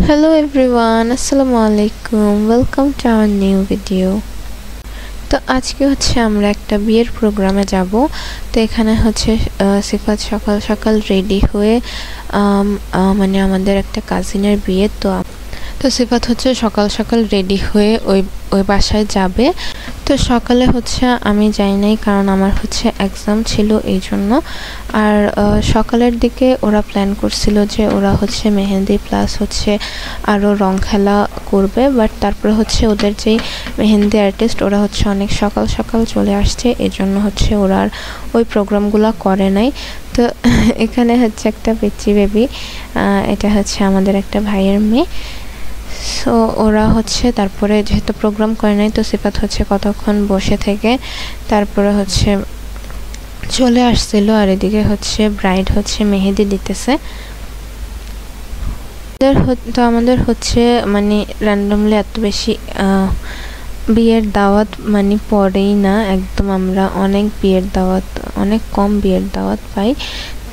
Hello everyone, Assalamu alaikum. Welcome to our new video. তো আজকে হচ্ছে আমরা একটা বিয়ের প্রোগ্রামে যাব। তো এখানে হচ্ছে সিফাত সকাল সকাল রেডি হয়ে মানে আমাদের একটা কাজিনের বিয়ে। তো সিফাত হচ্ছে সকাল সকাল রেডি হয়ে ওই বাসায় যাবে। তো সকালে হচ্ছে আমি যাই নাই, কারণ আমার হচ্ছে এক্সাম ছিল এই জন্য। আর সকালের দিকে ওরা প্ল্যান করছিল যে ওরা হচ্ছে মেহেন্দি প্লাস হচ্ছে আরও রং খেলা করবে, বাট তারপরে হচ্ছে ওদের যেই মেহেন্দি আর্টিস্ট ওরা হচ্ছে অনেক সকাল সকাল চলে আসছে, এই জন্য হচ্ছে ওরা আর ওই প্রোগ্রামগুলো করে নাই। তো এখানে হচ্ছে একটা পিচ্চি বেবি, এটা হচ্ছে আমাদের একটা ভাইয়ের মেয়ে। সো ওরা হচ্ছে তারপরে যেহেতু প্রোগ্রাম করে নাই, তো সিফাত হচ্ছে কতক্ষণ বসে থেকে তারপরে হচ্ছে চলে আসছিল। আর এদিকে হচ্ছে ব্রাইড হচ্ছে মেহেদি দিতেছে। তো আমাদের হচ্ছে মানে র্যান্ডমলি এত বেশি বিয়ের দাওয়াত মানে পড়েই না, একদম আমরা অনেক কম বিয়ের দাওয়াত পাই।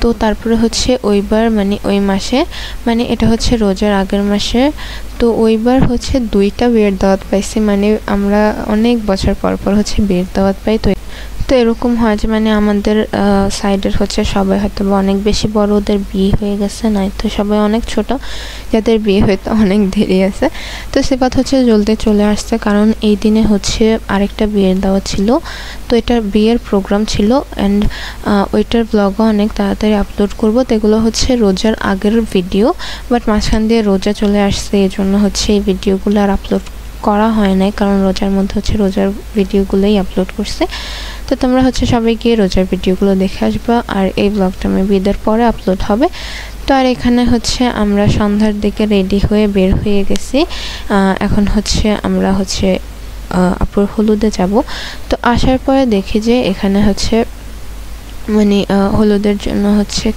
তো তারপরে হচ্ছে ওইবার মানে ওই মাসে মানে এটা হচ্ছে রোজার আগের মাসে, তো ওইবার হচ্ছে 2টা বিয়ের দাওয়াত পাইছি। মানে আমরা অনেক বছর পর পর হচ্ছে বিয়ের দাওয়াত পাই। তো এরকম হয় যে মানে আমাদের সাইডের হচ্ছে সবাই হয়তো বা অনেক বেশি বড়, ওদের বিয়ে হয়ে গেছে, নাই তো সবাই অনেক ছোট যাদের বিয়ে হয়তো অনেক দেরি আছে। তো সিফাত হচ্ছে জলদি চলে আসছে, কারণ এই দিনে হচ্ছে আরেকটা বিয়ের দাওয়াত ছিল। তো এটা বিয়ের প্রোগ্রাম ছিল অ্যান্ড ওইটার ব্লগও অনেক তাড়াতাড়ি আপলোড করব। তো এগুলো হচ্ছে রোজার আগের ভিডিও, বাট মাঝখান দিয়ে রোজা চলে আসছে, এই জন্য হচ্ছে এই ভিডিওগুলো আর আপলোড করা হয় নাই, কারণ রোজার মধ্যে হচ্ছে রোজার ভিডিওগুলোই আপলোড করছে। তো তোমরা হচ্ছে সবাই গিয়ে রোজার ভিডিওগুলো দেখে আসবা, আর এই ব্লগটা মেবি ঈদের পরে আপলোড হবে। তো আর এখানে হচ্ছে আমরা সন্ধ্যার দিকে রেডি হয়ে বের হয়ে গেছি। এখন হচ্ছে আমরা হচ্ছে আপুর হলুদে যাব। তো আসার পরে দেখি যে এখানে হচ্ছে মানে হলুদের জন্য হচ্ছে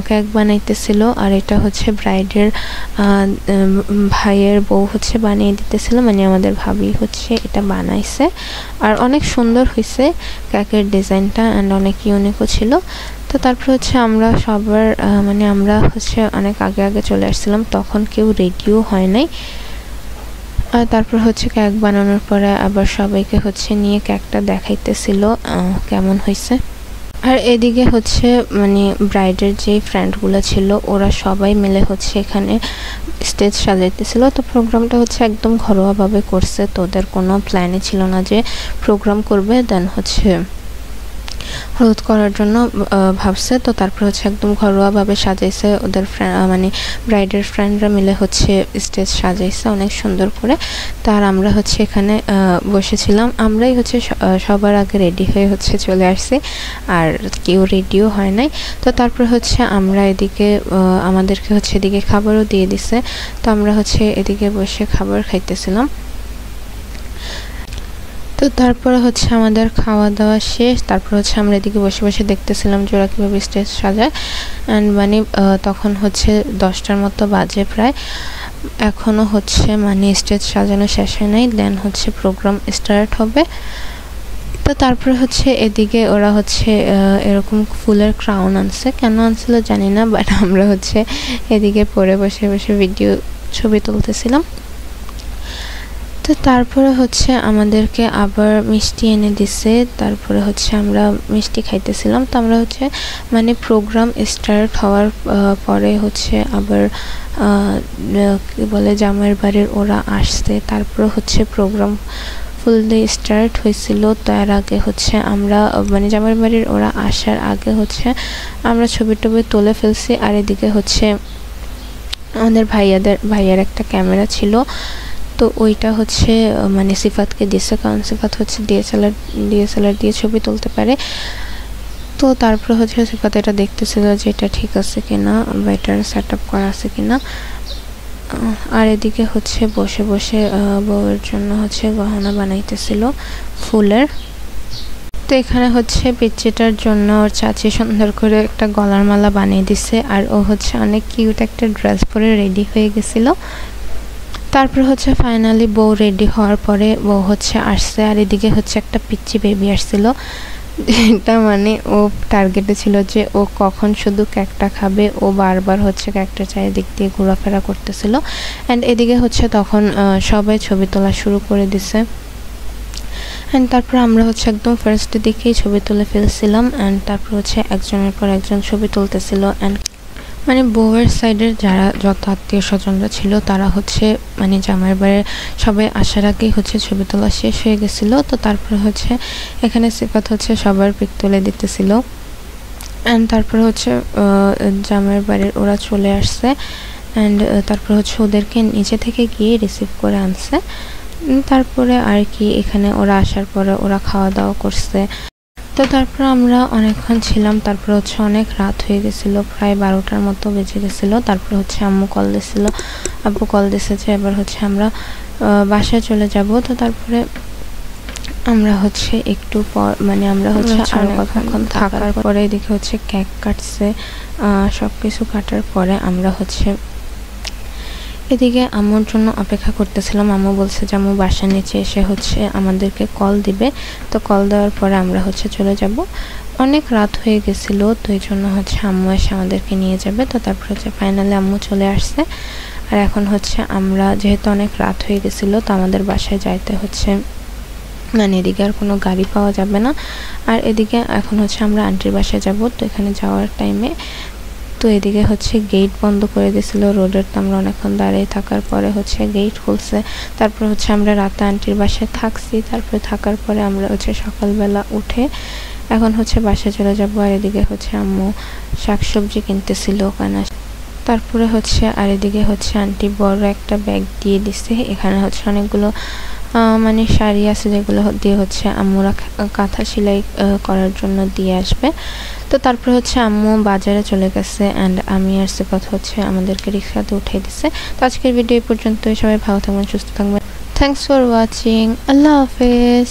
কেক বানাইতেছিল, আর এটা হচ্ছে ব্রাইডের ভাইয়ের বউ হচ্ছে বানিয়ে দিতেছিল, মানে আমাদের ভাবি হচ্ছে এটা বানাইছে। আর অনেক সুন্দর হয়েছে কেকের ডিজাইনটা অ্যান্ড অনেক ইউনিকও ছিল। তো তারপর হচ্ছে আমরা সবার মানে আমরা হচ্ছে অনেক আগে চলে আসছিলাম, তখন কেউ রেডিও হয় নাই। আর তারপর হচ্ছে কেক বানানোর পরে আবার সবাইকে হচ্ছে নিয়ে কেকটা দেখাইতেছিল কেমন হয়েছে। আর এদিকে হচ্ছে মানে ব্রাইডের যে ফ্রেন্ডগুলো ছিল ওরা সবাই মিলে হচ্ছে এখানে স্টেজ সাজাইতেছিল। তো প্রোগ্রামটা হচ্ছে একদম ঘরোয়াভাবে করছে, তো ওদের কোনো প্ল্যানই ছিল না যে প্রোগ্রাম করবে, দেন হচ্ছে হলুদ করার জন্য ভাবছে। তো তারপর হচ্ছে একদম ঘরোয়াভাবে সাজাইছে, ওদের মানে ব্রাইডের ফ্রেন্ডরা মিলে হচ্ছে স্টেজ সাজাইছে অনেক সুন্দর করে। তার আমরা হচ্ছে এখানে বসেছিলাম, আমরাই হচ্ছে সবার আগে রেডি হয়ে হচ্ছে চলে আসছি, আর কেউ রেডিও হয় নাই। তো তারপর হচ্ছে আমরা এদিকে আমাদেরকে হচ্ছে এদিকে খাবারও দিয়ে দিছে, তো আমরা হচ্ছে এদিকে বসে খাবার খাইতেছিলাম। তো তারপরে হচ্ছে আমাদের খাওয়া দাওয়া শেষ, তারপর হচ্ছে আমরা এদিকে বসে বসে দেখতেছিলাম যে ওরা কীভাবে স্টেজ সাজায়। অ্যান্ড মানে তখন হচ্ছে 10টার মতো বাজে প্রায়, এখনও হচ্ছে মানে স্টেজ সাজানো শেষ হয় নাই, দেন হচ্ছে প্রোগ্রাম স্টার্ট হবে। তো তারপরে হচ্ছে এদিকে ওরা হচ্ছে এরকম ফুলের ক্রাউন আনছে, কেন আনছিল জানি না, বাট আমরা হচ্ছে এদিকে পরে বসে বসে ছবি তুলতেছিলাম। তো তারপরে হচ্ছে আমাদেরকে আবার মিষ্টি এনে দিছে, তারপরে হচ্ছে আমরা মিষ্টি খাইতেছিলাম। তো আমরা হচ্ছে মানে প্রোগ্রাম স্টার্ট হওয়ার পরে হচ্ছে আবার কি বলে জামাইয়ের বাড়ির ওরা আসছে, তারপরে হচ্ছে প্রোগ্রাম ফুল ডে স্টার্ট হয়েছিল। তার আগে হচ্ছে আমরা মানে জামাইয়ের বাড়ির ওরা আসার আগে হচ্ছে আমরা ছবি টবি তুলে ফেলছি। আর এদিকে হচ্ছে আমাদের ভাইয়ার একটা ক্যামেরা ছিল, তো ওইটা হচ্ছে মানে সিফাতকে দিছে, কারণ সিফাত হচ্ছে ডিএসএলআর দিয়ে ছবি তুলতে পারে। তো তারপরে হচ্ছে সিফাত এটা দেখতেছিল যে এটা ঠিক আছে কিনা বা এটার সেট আপ করা আছে কিনা। আর এদিকে হচ্ছে বসে বসে বউয়ের জন্য হচ্ছে গহনা বানাইতেছিল ফুলের। তো এখানে হচ্ছে পিচ্চিটার জন্য ওর চাচি সুন্দর করে একটা গলার মালা বানিয়ে দিছে, আর ও হচ্ছে অনেক কিউট একটা ড্রেস পরে রেডি হয়ে গেছিল। তারপর হচ্ছে ফাইনালি বউ রেডি হওয়ার পরে বউ হচ্ছে আসছে, আর এদিকে হচ্ছে একটা পিচ্চি বেবি আসছিল। এটা মানে ও টার্গেটে ছিল যে ও কখন শুধু কেকটা খাবে। ও বারবার হচ্ছে কেকটার চারিদিক দিয়ে ঘোরাফেরা করতেছিল। অ্যান্ড এদিকে হচ্ছে তখন সবাই ছবি তোলা শুরু করে দিছে। অ্যান্ড তারপর আমরা হচ্ছে একদম ফার্স্টের দিকেই ছবি তুলে ফেলছিলাম। অ্যান্ড তারপর হচ্ছে একজনের পর একজন ছবি তুলতেছিল। অ্যান্ড মানে বউয়ের সাইডের যারা যত আত্মীয় স্বজনরা ছিল তারা হচ্ছে মানে জামাইয়ের বাড়ির সবাই আসার আগেই হচ্ছে ছবি তোলা শেষ হয়ে গেছিলো। তো তারপরে হচ্ছে এখানে সিফাত হচ্ছে সবার পিক তুলে দিতেছিল। অ্যান্ড তারপরে হচ্ছে জামাইয়ের বাড়ির ওরা চলে আসছে। অ্যান্ড তারপর হচ্ছে ওদেরকে নিচে থেকে গিয়ে রিসিভ করে আনছে। তারপরে আর কি এখানে ওরা আসার পরে ওরা খাওয়া দাওয়া করছে। তো তারপর আমরা অনেকক্ষণ ছিলাম। তারপর হচ্ছে অনেক রাত হয়ে গেছিলো, প্রায় 12টার মতো বেজে গেছিলো। তারপর হচ্ছে আম্মু কল দিছিল, আব্বু কল দিছে যে এবার হচ্ছে আমরা বাসায় চলে যাব। তো তারপরে আমরা হচ্ছে একটু পর মানে আমরা হচ্ছে অনেকক্ষণ থাকার পরে এদিকে হচ্ছে কেক কাটছে। সব কিছু কাটার পরে আমরা হচ্ছে এদিকে আম্মুর জন্য অপেক্ষা করতেছিলাম। আম্মু বলছে যে আম্মু বাসার নিচে এসে হচ্ছে আমাদেরকে কল দিবে। তো কল দেওয়ার পরে আমরা হচ্ছে চলে যাব। অনেক রাত হয়ে গেছিল, তো এই জন্য হচ্ছে আম্মু এসে আমাদেরকে নিয়ে যাবে। তো তারপর হচ্ছে ফাইনালি আম্মু চলে আসছে। আর এখন হচ্ছে আমরা যেহেতু অনেক রাত হয়ে গেছিল, তো আমাদের বাসায় যাইতে হচ্ছে মানে এদিকে আর কোনো গাড়ি পাওয়া যাবে না। আর এদিকে এখন হচ্ছে আমরা আন্টির বাসায় যাব। তো এখানে যাওয়ার টাইমে তো এদিকে হচ্ছে গেট বন্ধ করে দিয়েছিল রোডের। তো আমরা অনেকক্ষণ দাঁড়িয়ে থাকার পরে হচ্ছে গেট খুলছে। তারপর হচ্ছে আমরা রাতে আন্টির বাসায় থাকছি। তারপরে থাকার পরে আমরা হচ্ছে সকালবেলা উঠে এখন হচ্ছে বাসায় চলে যাব। আর এদিকে হচ্ছে আম্মু শাকসবজি কিনতেছিল ওখানে। তারপরে হচ্ছে আর এদিকে হচ্ছে আন্টি বড় একটা ব্যাগ দিয়ে দিছে। এখানে হচ্ছে অনেকগুলো মানে শাড়ি আছে যেগুলো দিয়ে হচ্ছে আম্মুরা কাঁথা সেলাই করার জন্য দিয়ে আসবে। তো তারপরে হচ্ছে আম্মু বাজারে চলে গেছে। অ্যান্ড আমি আর সিফাত হচ্ছে আমাদেরকে রিক্সাতে উঠিয়ে দিছে। তো আজকের ভিডিও এই পর্যন্তই। সবাই ভালো থাকবেন, সুস্থ থাকবেন। Thanks for watching. আল্লাহ হাফেজ।